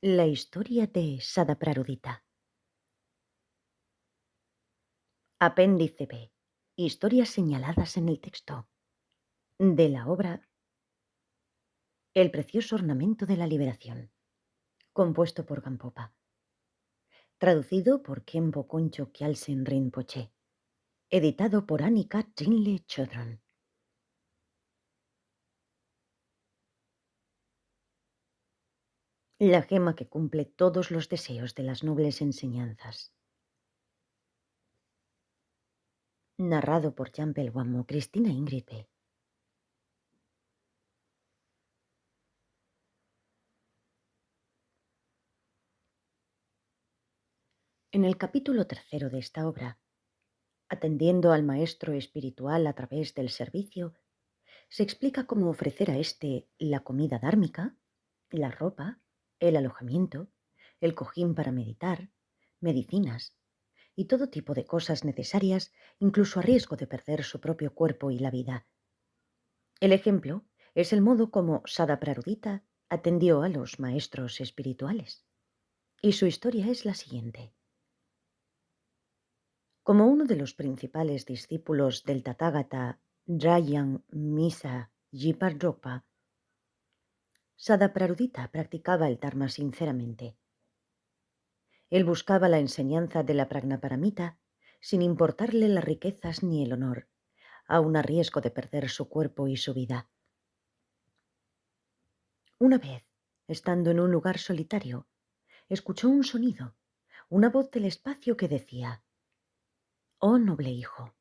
La historia de Sadaprarudita. Apéndice B. Historias señaladas en el texto. De la obra El precioso ornamento de la liberación. Compuesto por Gampopa. Traducido por Khenpo Koncho Kyalsen Rinpoche. Editado por Annika Trinle Chodron. La gema que cumple todos los deseos de las nobles enseñanzas. Narrado por Jan Pelguamo, Cristina Ingrid B. En el capítulo 3 de esta obra, atendiendo al maestro espiritual a través del servicio, se explica cómo ofrecer a éste la comida dármica, la ropa, el alojamiento, el cojín para meditar, medicinas y todo tipo de cosas necesarias, incluso a riesgo de perder su propio cuerpo y la vida. El ejemplo es el modo como Sadaprarudita atendió a los maestros espirituales. Y su historia es la siguiente. Como uno de los principales discípulos del Tathagata Rajan Misa Jiparropa, Sadaprarudita practicaba el Dharma sinceramente. Él buscaba la enseñanza de la Prajnaparamita sin importarle las riquezas ni el honor, aun a riesgo de perder su cuerpo y su vida. Una vez, estando en un lugar solitario, escuchó un sonido, una voz del espacio que decía: «Oh noble hijo,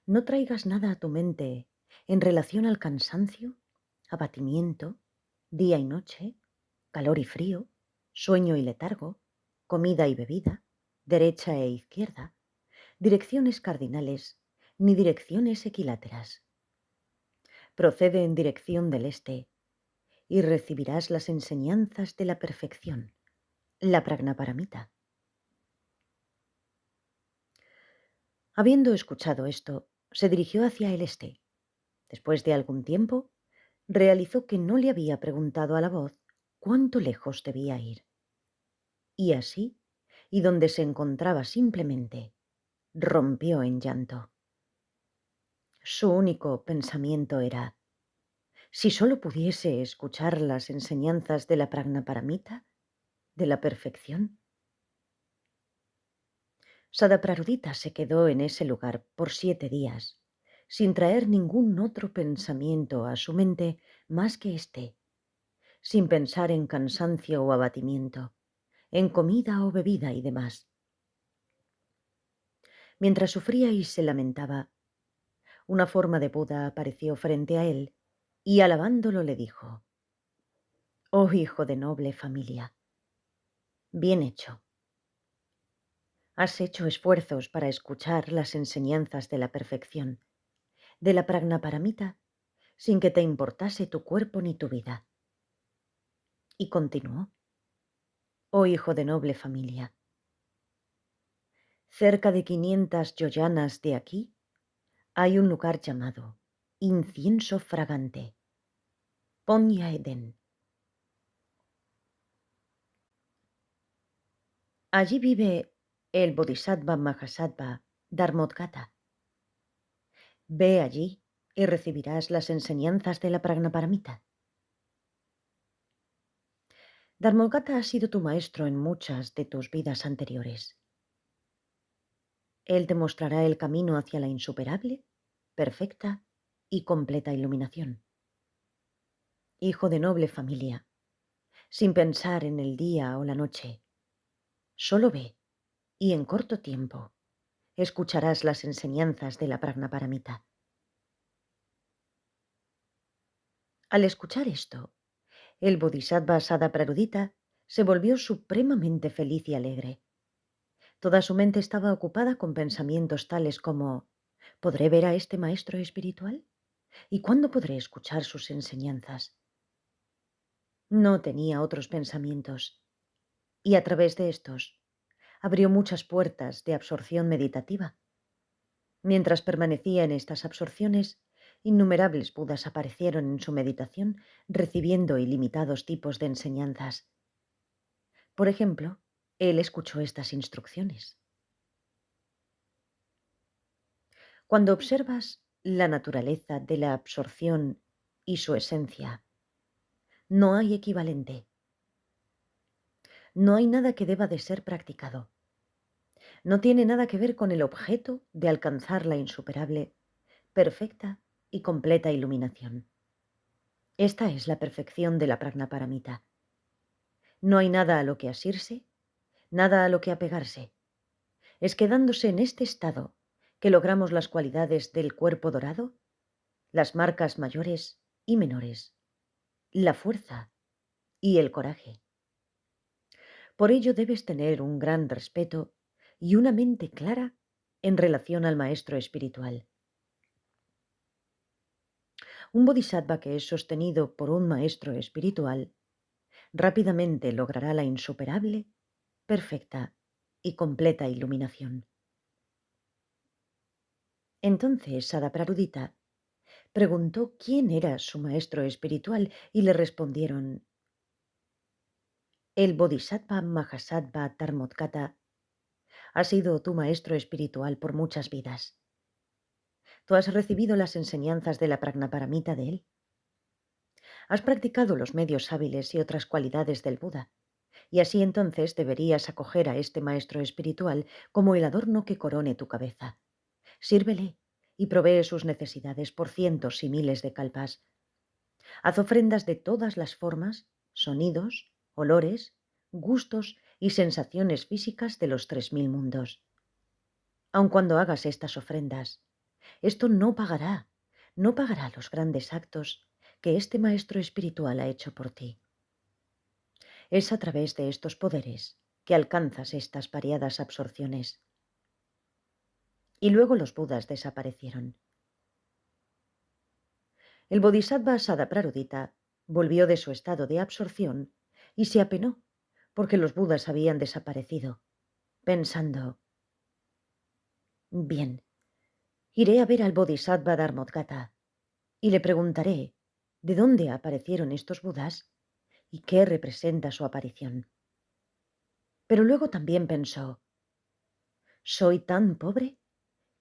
no traigas nada a tu mente en relación al cansancio, abatimiento, día y noche, calor y frío, sueño y letargo, comida y bebida, derecha e izquierda, direcciones cardinales ni direcciones equiláteras. Procede en dirección del este y recibirás las enseñanzas de la perfección, la Prajnaparamita». Habiendo escuchado esto, se dirigió hacia el este. Después de algún tiempo, realizó que no le había preguntado a la voz cuánto lejos debía ir. Y así, y donde se encontraba simplemente, rompió en llanto. Su único pensamiento era: si solo pudiese escuchar las enseñanzas de la Prajnaparamita, de la perfección. Sadaprarudita se quedó en ese lugar por 7 días, sin traer ningún otro pensamiento a su mente más que este, sin pensar en cansancio o abatimiento, en comida o bebida y demás. Mientras sufría y se lamentaba, una forma de Buda apareció frente a él y alabándolo le dijo: «Oh hijo de noble familia, bien hecho. Has hecho esfuerzos para escuchar las enseñanzas de la perfección, de la Prajnaparamita, sin que te importase tu cuerpo ni tu vida». Y continuó: «Oh hijo de noble familia, cerca de 500 yojanas de aquí hay un lugar llamado Incienso Fragante, Ponya Eden. Allí vive el Bodhisattva Mahasattva Dharmodgata. Ve allí y recibirás las enseñanzas de la Prajnaparamita». Dharmodgata ha sido tu maestro en muchas de tus vidas anteriores. Él te mostrará el camino hacia la insuperable, perfecta y completa iluminación. Hijo de noble familia, sin pensar en el día o la noche, solo ve y en corto tiempo escucharás las enseñanzas de la Prajnaparamita. Al escuchar esto, el Bodhisattva Sadaprarudita se volvió supremamente feliz y alegre. Toda su mente estaba ocupada con pensamientos tales como: ¿podré ver a este maestro espiritual? ¿Y cuándo podré escuchar sus enseñanzas? No tenía otros pensamientos, y a través de estos abrió muchas puertas de absorción meditativa. Mientras permanecía en estas absorciones, innumerables Budas aparecieron en su meditación, recibiendo ilimitados tipos de enseñanzas. Por ejemplo, él escuchó estas instrucciones. Cuando observas la naturaleza de la absorción y su esencia, no hay equivalente. No hay nada que deba de ser practicado. No tiene nada que ver con el objeto de alcanzar la insuperable, perfecta y completa iluminación. Esta es la perfección de la Prajnaparamita. No hay nada a lo que asirse, nada a lo que apegarse. Es quedándose en este estado que logramos las cualidades del cuerpo dorado, las marcas mayores y menores, la fuerza y el coraje. Por ello debes tener un gran respeto y una mente clara en relación al maestro espiritual. Un bodhisattva que es sostenido por un maestro espiritual rápidamente logrará la insuperable, perfecta y completa iluminación. Entonces Sadaprarudita preguntó quién era su maestro espiritual y le respondieron: el Bodhisattva Mahasattva Dharmodgata ha sido tu maestro espiritual por muchas vidas. ¿Tú has recibido las enseñanzas de la Prajnaparamita de él? Has practicado los medios hábiles y otras cualidades del Buda, y así entonces deberías acoger a este maestro espiritual como el adorno que corone tu cabeza. Sírvele y provee sus necesidades por cientos y miles de kalpas. Haz ofrendas de todas las formas, sonidos, olores, gustos y sensaciones físicas de los 3000 mundos. Aun cuando hagas estas ofrendas, esto no pagará los grandes actos que este maestro espiritual ha hecho por ti. Es a través de estos poderes que alcanzas estas variadas absorciones. Y luego los Budas desaparecieron. El Bodhisattva Sadaprarudita volvió de su estado de absorción y se apenó porque los Budas habían desaparecido, pensando: bien, iré a ver al Bodhisattva Dharmodgata y le preguntaré de dónde aparecieron estos Budas y qué representa su aparición. Pero luego también pensó: soy tan pobre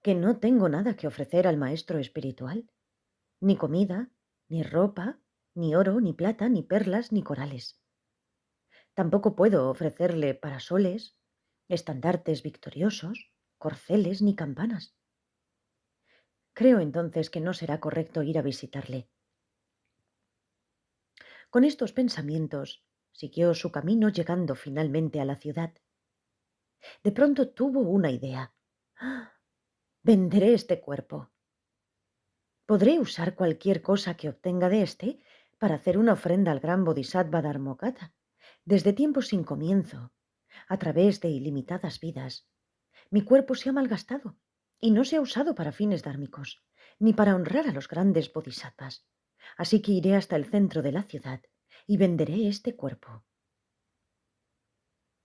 que no tengo nada que ofrecer al maestro espiritual, ni comida, ni ropa, ni oro, ni plata, ni perlas, ni corales. Tampoco puedo ofrecerle parasoles, estandartes victoriosos, corceles ni campanas. Creo entonces que no será correcto ir a visitarle. Con estos pensamientos siguió su camino, llegando finalmente a la ciudad. De pronto tuvo una idea. ¡Ah! Venderé este cuerpo. Podré usar cualquier cosa que obtenga de éste para hacer una ofrenda al gran Bodhisattva Dharmokata. Desde tiempos sin comienzo, a través de ilimitadas vidas, mi cuerpo se ha malgastado y no se ha usado para fines dármicos, ni para honrar a los grandes bodhisattvas. Así que iré hasta el centro de la ciudad y venderé este cuerpo.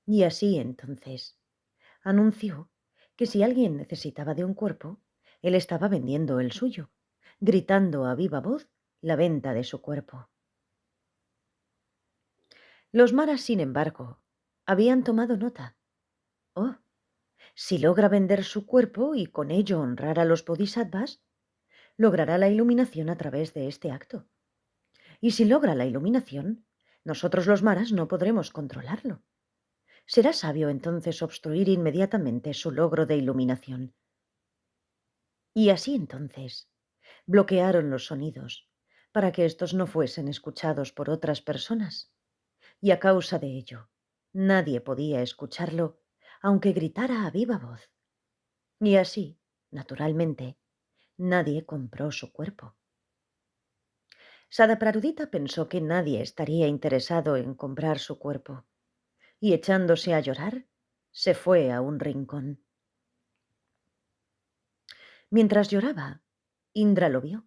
Y así entonces anunció que si alguien necesitaba de un cuerpo, él estaba vendiendo el suyo, gritando a viva voz la venta de su cuerpo. Los maras, sin embargo, habían tomado nota. Oh, si logra vender su cuerpo y con ello honrar a los bodhisattvas, logrará la iluminación a través de este acto. Y si logra la iluminación, nosotros los maras no podremos controlarlo. Será sabio entonces obstruir inmediatamente su logro de iluminación. Y así entonces bloquearon los sonidos para que éstos no fuesen escuchados por otras personas. Y a causa de ello, nadie podía escucharlo, aunque gritara a viva voz. Y así, naturalmente, nadie compró su cuerpo. Sadaprarudita pensó que nadie estaría interesado en comprar su cuerpo, y echándose a llorar, se fue a un rincón. Mientras lloraba, Indra lo vio,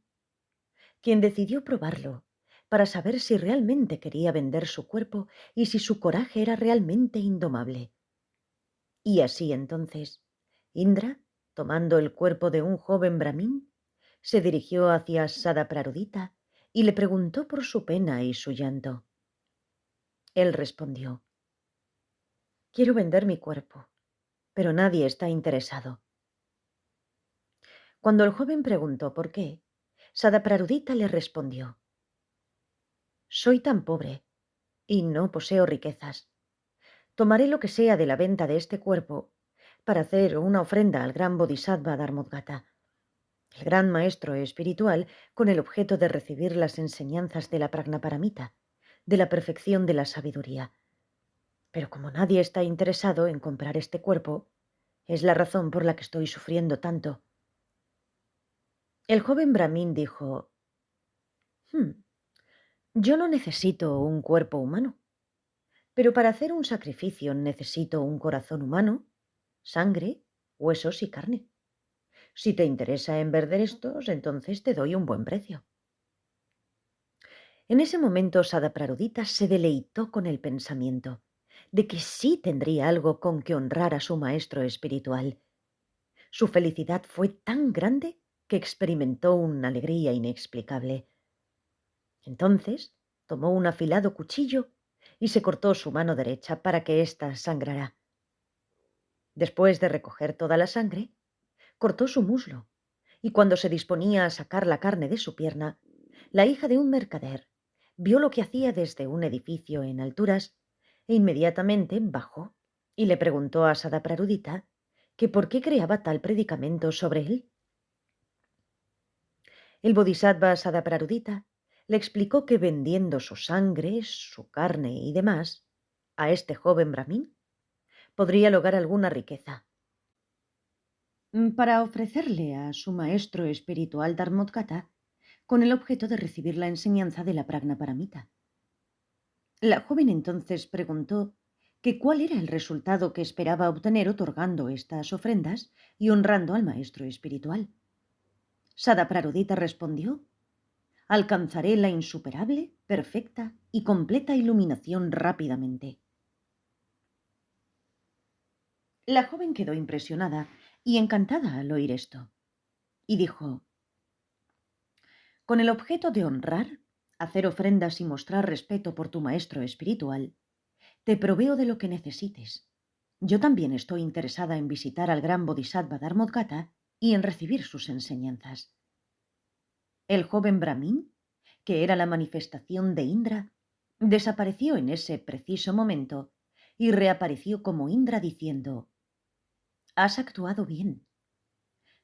quien decidió probarlo para saber si realmente quería vender su cuerpo y si su coraje era realmente indomable. Y así entonces, Indra, tomando el cuerpo de un joven brahmín, se dirigió hacia Sadaprarudita y le preguntó por su pena y su llanto. Él respondió: Quiero vender mi cuerpo, pero nadie está interesado. Cuando el joven preguntó por qué, Sadaprarudita le respondió: soy tan pobre y no poseo riquezas. Tomaré lo que sea de la venta de este cuerpo para hacer una ofrenda al gran Bodhisattva Dharmodgata, el gran maestro espiritual, con el objeto de recibir las enseñanzas de la Prajnaparamita, de la perfección de la sabiduría. Pero como nadie está interesado en comprar este cuerpo, es la razón por la que estoy sufriendo tanto. El joven brahmin dijo: «Hmm, yo no necesito un cuerpo humano, pero para hacer un sacrificio necesito un corazón humano, sangre, huesos y carne. Si te interesa en vender estos, entonces te doy un buen precio». En ese momento Sadaprarudita se deleitó con el pensamiento de que sí tendría algo con que honrar a su maestro espiritual. Su felicidad fue tan grande que experimentó una alegría inexplicable. Entonces tomó un afilado cuchillo y se cortó su mano derecha para que ésta sangrara. Después de recoger toda la sangre, cortó su muslo, y cuando se disponía a sacar la carne de su pierna, la hija de un mercader vio lo que hacía desde un edificio en alturas e inmediatamente bajó y le preguntó a Sadaprarudita que por qué creaba tal predicamento sobre él. El bodhisattva Sadaprarudita le explicó que vendiendo su sangre, su carne y demás a este joven brahmin podría lograr alguna riqueza, para ofrecerle a su maestro espiritual Dharmodgata con el objeto de recibir la enseñanza de la Prajnaparamita. La joven entonces preguntó que cuál era el resultado que esperaba obtener otorgando estas ofrendas y honrando al maestro espiritual. Sadaprarudita respondió: alcanzaré la insuperable, perfecta y completa iluminación rápidamente. La joven quedó impresionada y encantada al oír esto, y dijo: con el objeto de honrar, hacer ofrendas y mostrar respeto por tu maestro espiritual, te proveo de lo que necesites. Yo también estoy interesada en visitar al gran Bodhisattva Dharmodgata y en recibir sus enseñanzas. El joven brahmin, que era la manifestación de Indra, desapareció en ese preciso momento y reapareció como Indra diciendo: has actuado bien.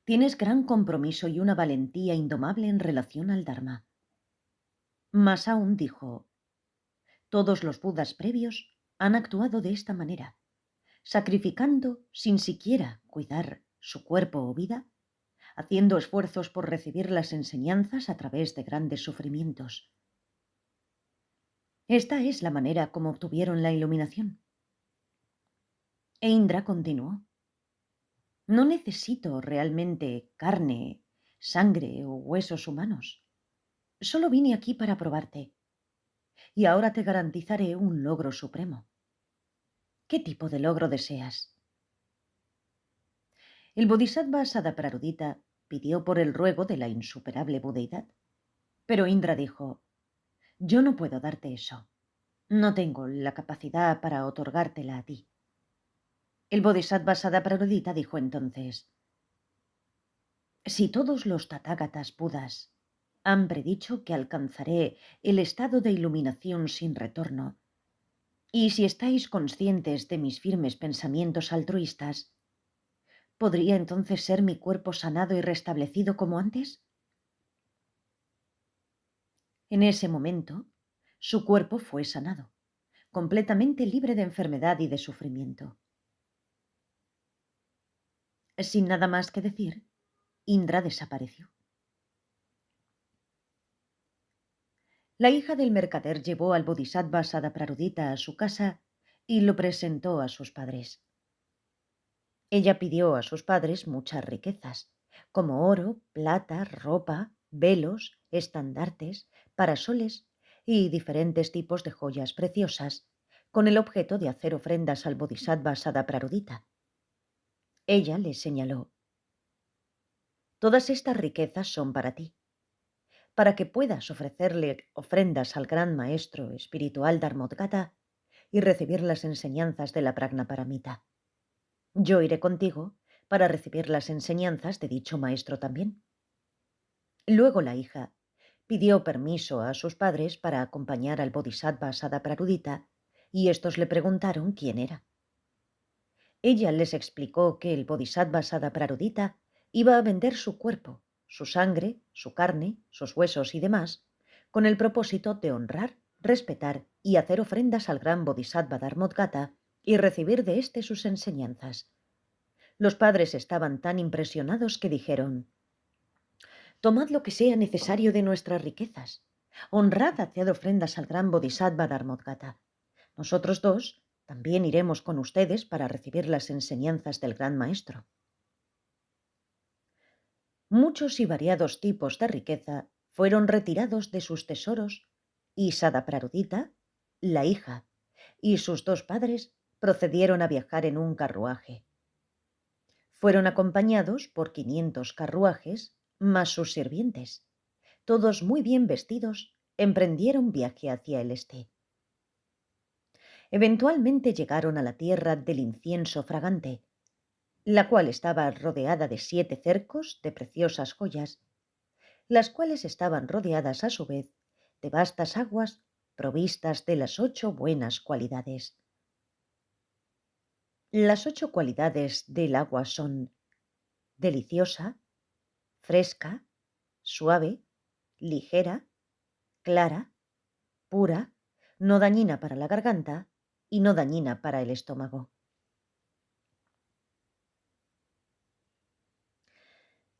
Tienes gran compromiso y una valentía indomable en relación al Dharma. Más aún dijo: todos los Budas previos han actuado de esta manera, sacrificando sin siquiera cuidar su cuerpo o vida, haciendo esfuerzos por recibir las enseñanzas a través de grandes sufrimientos. Esta es la manera como obtuvieron la iluminación. E Indra continuó: no necesito realmente carne, sangre o huesos humanos. Solo vine aquí para probarte, y ahora te garantizaré un logro supremo. ¿Qué tipo de logro deseas? El bodhisattva Sadaprarudita pidió por el ruego de la insuperable budeidad, pero Indra dijo: yo no puedo darte eso. No tengo la capacidad para otorgártela a ti. El bodhisattva Sadaprarudita dijo entonces: si todos los Tathagatas Budas han predicho que alcanzaré el estado de iluminación sin retorno, y si estáis conscientes de mis firmes pensamientos altruistas, ¿podría entonces ser mi cuerpo sanado y restablecido como antes? En ese momento, su cuerpo fue sanado, completamente libre de enfermedad y de sufrimiento. Sin nada más que decir, Indra desapareció. La hija del mercader llevó al bodhisattva Sadaprarudita a su casa y lo presentó a sus padres. Ella pidió a sus padres muchas riquezas, como oro, plata, ropa, velos, estandartes, parasoles y diferentes tipos de joyas preciosas, con el objeto de hacer ofrendas al bodhisattva Sadaprarudita. Ella le señaló: todas estas riquezas son para ti, para que puedas ofrecerle ofrendas al gran maestro espiritual Dharmodgata y recibir las enseñanzas de la Prajnaparamita. Yo iré contigo para recibir las enseñanzas de dicho maestro también. Luego la hija pidió permiso a sus padres para acompañar al Bodhisattva Sadaprarudita y estos le preguntaron quién era. Ella les explicó que el Bodhisattva Sadaprarudita iba a vender su cuerpo, su sangre, su carne, sus huesos y demás, con el propósito de honrar, respetar y hacer ofrendas al gran Bodhisattva Dharmodgata y recibir de éste sus enseñanzas. Los padres estaban tan impresionados que dijeron: «Tomad lo que sea necesario de nuestras riquezas. Honrad, haced ofrendas al gran Bodhisattva Dharmodgata. Nosotros dos también iremos con ustedes para recibir las enseñanzas del gran maestro». Muchos y variados tipos de riqueza fueron retirados de sus tesoros y Sadaprarudita, la hija, y sus dos padres procedieron a viajar en un carruaje. Fueron acompañados por 500 carruajes más sus sirvientes. Todos muy bien vestidos, emprendieron viaje hacia el este. Eventualmente llegaron a la tierra del incienso fragante, la cual estaba rodeada de 7 cercos de preciosas joyas, las cuales estaban rodeadas a su vez de vastas aguas provistas de las 8 buenas cualidades. Las 8 cualidades del agua son deliciosa, fresca, suave, ligera, clara, pura, no dañina para la garganta y no dañina para el estómago.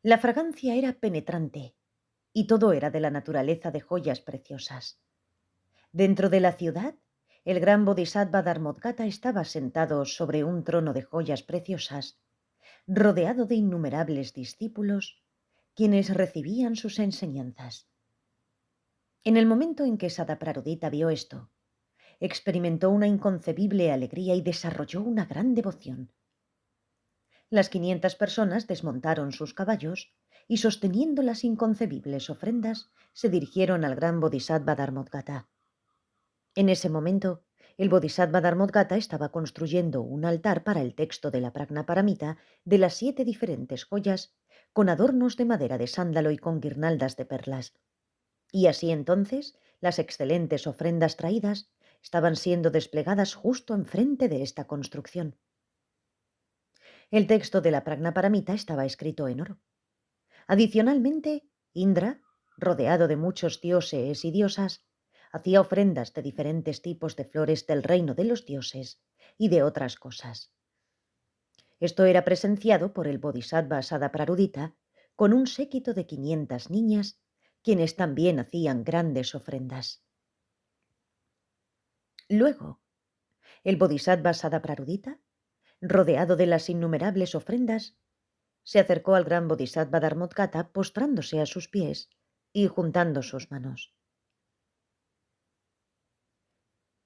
La fragancia era penetrante y todo era de la naturaleza de joyas preciosas. Dentro de la ciudad, el gran Bodhisattva Dharmodgata estaba sentado sobre un trono de joyas preciosas, rodeado de innumerables discípulos, quienes recibían sus enseñanzas. En el momento en que Sadaprarudita vio esto, experimentó una inconcebible alegría y desarrolló una gran devoción. Las 500 personas desmontaron sus caballos y, sosteniendo las inconcebibles ofrendas, se dirigieron al gran Bodhisattva Dharmodgata. En ese momento, el Bodhisattva Dharmodgata estaba construyendo un altar para el texto de la Prajnaparamita de las 7 diferentes joyas, con adornos de madera de sándalo y con guirnaldas de perlas. Y así entonces, las excelentes ofrendas traídas estaban siendo desplegadas justo enfrente de esta construcción. El texto de la Prajnaparamita estaba escrito en oro. Adicionalmente, Indra, rodeado de muchos dioses y diosas, hacía ofrendas de diferentes tipos de flores del reino de los dioses y de otras cosas. Esto era presenciado por el Bodhisattva Sadaprarudita con un séquito de 500 niñas, quienes también hacían grandes ofrendas. Luego, el Bodhisattva Sadaprarudita, rodeado de las innumerables ofrendas, se acercó al gran Bodhisattva Dharmodgata postrándose a sus pies y juntando sus manos.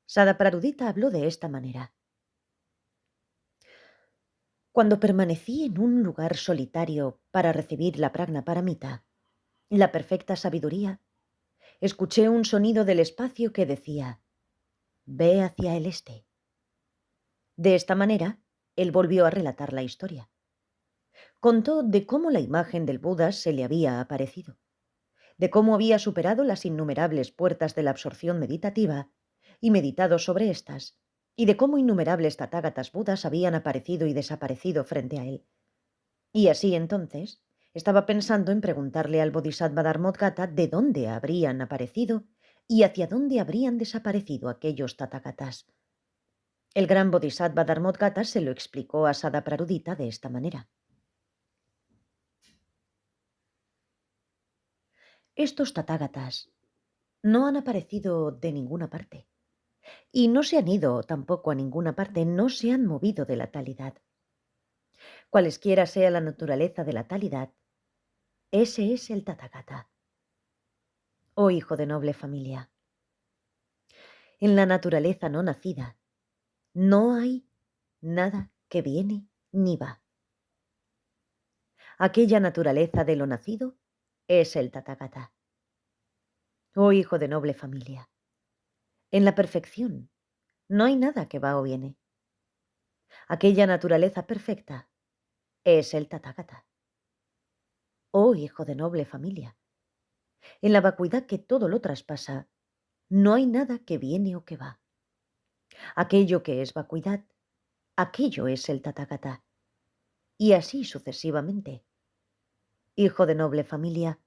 Sadaprarudita habló de esta manera: «Cuando permanecí en un lugar solitario para recibir la Prajnaparamita, la perfecta sabiduría, escuché un sonido del espacio que decía: ve hacia el este». De esta manera, él volvió a relatar la historia. Contó de cómo la imagen del Buda se le había aparecido, de cómo había superado las innumerables puertas de la absorción meditativa y meditado sobre estas, y de cómo innumerables tathagatas budas habían aparecido y desaparecido frente a él. Y así entonces estaba pensando en preguntarle al Bodhisattva Dharmodgata de dónde habrían aparecido y hacia dónde habrían desaparecido aquellos tathagatas. El gran Bodhisattva Dharmodgata se lo explicó a Sadaprarudita de esta manera: estos tathagatas no han aparecido de ninguna parte, y no se han ido tampoco a ninguna parte, no se han movido de la talidad. Cualesquiera sea la naturaleza de la talidad, ese es el tathagata. Oh hijo de noble familia, en la naturaleza no nacida no hay nada que viene ni va. Aquella naturaleza de lo nacido es el tathagata. Oh hijo de noble familia, en la perfección No hay nada que va o viene. Aquella naturaleza perfecta es el Tathagata. Oh hijo de noble familia, en la vacuidad que todo lo traspasa, no hay nada que viene o que va. Aquello que es vacuidad, aquello es el Tathagata. Y así sucesivamente. Hijo de noble familia,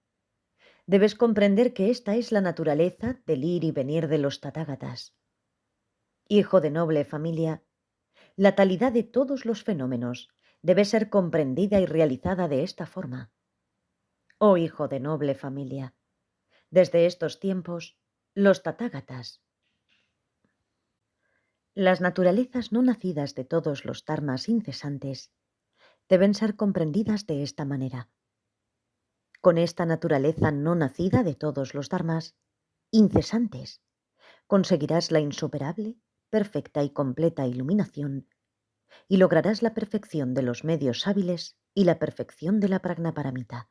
debes comprender que esta es la naturaleza del ir y venir de los Tathagatas. Hijo de noble familia, la talidad de todos los fenómenos debe ser comprendida y realizada de esta forma. Oh hijo de noble familia, desde estos tiempos, los Tathagatas, las naturalezas no nacidas de todos los dharmas incesantes, deben ser comprendidas de esta manera. Con esta naturaleza no nacida de todos los dharmas incesantes, conseguirás la insuperable, perfecta y completa iluminación y lograrás la perfección de los medios hábiles y la perfección de la prajnaparamita.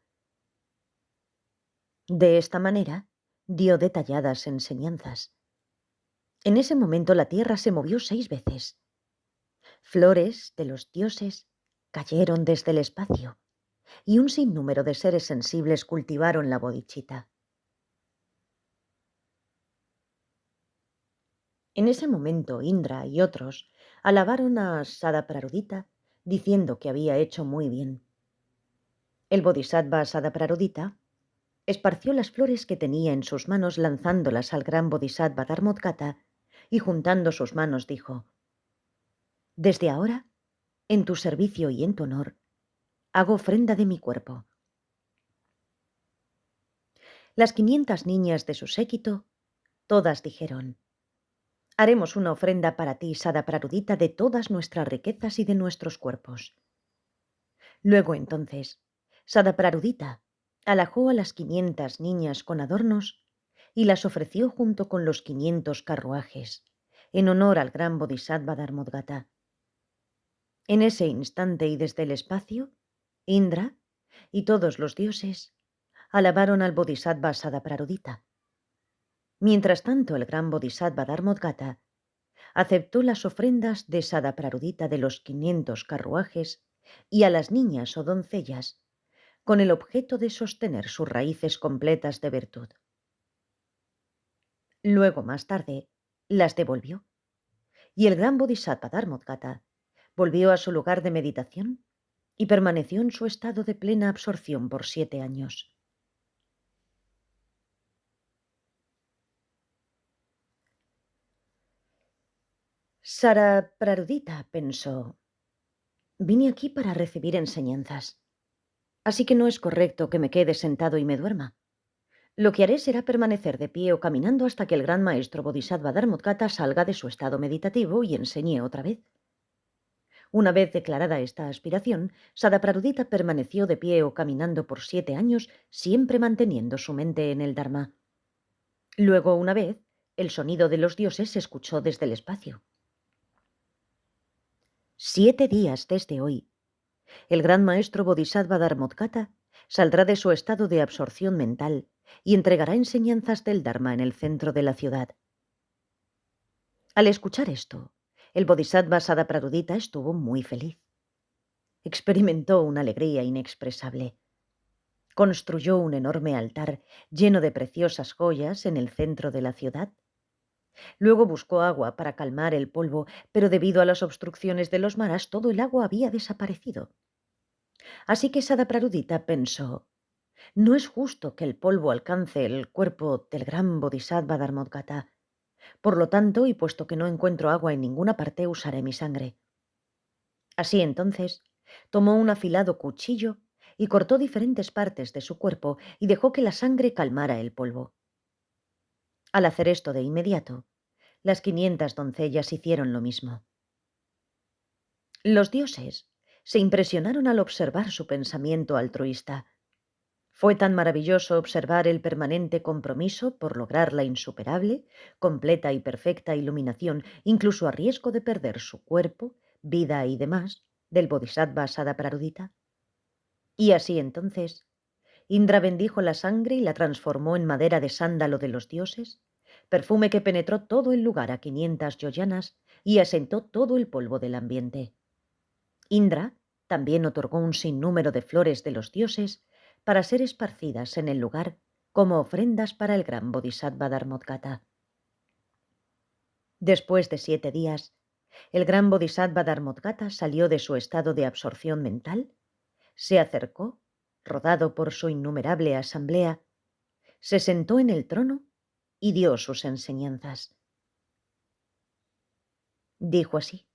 De esta manera, dio detalladas enseñanzas. En ese momento la tierra se movió 6 veces. Flores de los dioses cayeron desde el espacio y un sinnúmero de seres sensibles cultivaron la bodichita. En ese momento Indra y otros alabaron a Sadaprarudita diciendo que había hecho muy bien. El bodhisattva Sadaprarudita esparció las flores que tenía en sus manos lanzándolas al gran bodhisattva Dharmodgata y juntando sus manos dijo: «Desde ahora, en tu servicio y en tu honor, hago ofrenda de mi cuerpo». Las 500 niñas de su séquito, todas dijeron: «Haremos una ofrenda para ti, Sadaprarudita, de todas nuestras riquezas y de nuestros cuerpos». Luego entonces, Sadaprarudita alajó a las 500 niñas con adornos y las ofreció junto con los 500 carruajes, en honor al gran bodhisattva Dharmodgata. En ese instante y desde el espacio, Indra y todos los dioses alabaron al bodhisattva Sadaprarudita. Mientras tanto, el gran bodhisattva Dharmodgata aceptó las ofrendas de Sadaprarudita de los 500 carruajes y a las niñas o doncellas con el objeto de sostener sus raíces completas de virtud. Luego, más tarde, las devolvió, y el gran bodhisattva Dharmodgata volvió a su lugar de meditación y permaneció en su estado de plena absorción por 7 años. Sadaprarudita pensó: «Vine aquí para recibir enseñanzas, así que no es correcto que me quede sentado y me duerma. Lo que haré será permanecer de pie o caminando hasta que el gran maestro bodhisattva Dharmodgata salga de su estado meditativo y enseñe otra vez». Una vez declarada esta aspiración, Sadaprarudita permaneció de pie o caminando por 7 años, siempre manteniendo su mente en el Dharma. Luego, una vez, el sonido de los dioses se escuchó desde el espacio. 7 días desde hoy, el gran maestro bodhisattva Dharmodgata saldrá de su estado de absorción mental y entregará enseñanzas del Dharma en el centro de la ciudad. Al escuchar esto, el bodhisattva Sadaprarudita estuvo muy feliz. Experimentó una alegría inexpresable. Construyó un enorme altar lleno de preciosas joyas en el centro de la ciudad. Luego buscó agua para calmar el polvo, pero debido a las obstrucciones de los maras todo el agua había desaparecido. Así que Sadaprarudita pensó: «No es justo que el polvo alcance el cuerpo del gran bodhisattva Dharmodgata. Por lo tanto, y puesto que no encuentro agua en ninguna parte, usaré mi sangre». Así entonces, tomó un afilado cuchillo y cortó diferentes partes de su cuerpo y dejó que la sangre calmara el polvo. Al hacer esto de inmediato, las 500 doncellas hicieron lo mismo. Los dioses se impresionaron al observar su pensamiento altruista. Fue tan maravilloso observar el permanente compromiso por lograr la insuperable, completa y perfecta iluminación, incluso a riesgo de perder su cuerpo, vida y demás, del bodhisattva Sadaprarudita. Y así entonces, Indra bendijo la sangre y la transformó en madera de sándalo de los dioses, perfume que penetró todo el lugar a 500 yoyanas y asentó todo el polvo del ambiente. Indra también otorgó un sinnúmero de flores de los dioses para ser esparcidas en el lugar como ofrendas para el gran Bodhisattva Dharmodgata. Después de 7 días, el gran Bodhisattva Dharmodgata salió de su estado de absorción mental, se acercó, rodado por su innumerable asamblea, se sentó en el trono y dio sus enseñanzas. Dijo así: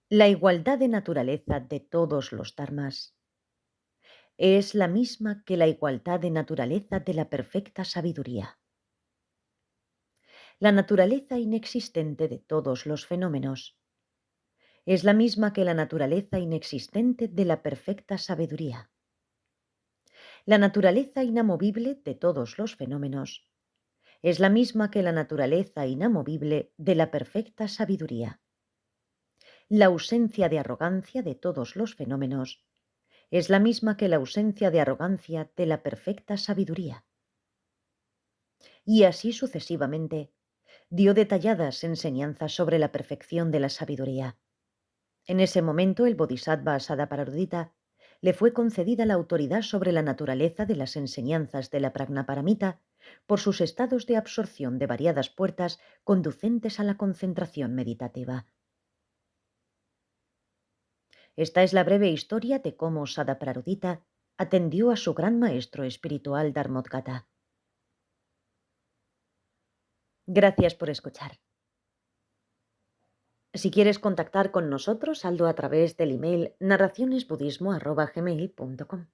la igualdad de naturaleza de todos los dharmas es la misma que la igualdad de naturaleza de la perfecta sabiduría. La naturaleza inexistente de todos los fenómenos es la misma que la naturaleza inexistente de la perfecta sabiduría. La naturaleza inamovible de todos los fenómenos es la misma que la naturaleza inamovible de la perfecta sabiduría. La ausencia de arrogancia de todos los fenómenos es la misma que la ausencia de arrogancia de la perfecta sabiduría. Y así sucesivamente, dio detalladas enseñanzas sobre la perfección de la sabiduría. En ese momento el Bodhisattva Sadapararudita le fue concedida la autoridad sobre la naturaleza de las enseñanzas de la Prajnaparamita por sus estados de absorción de variadas puertas conducentes a la concentración meditativa. Esta es la breve historia de cómo Sadapararudita atendió a su gran maestro espiritual Dharmodgata. Gracias por escuchar. Si quieres contactar con nosotros, hazlo a través del email narracionesbudismo@gmail.com.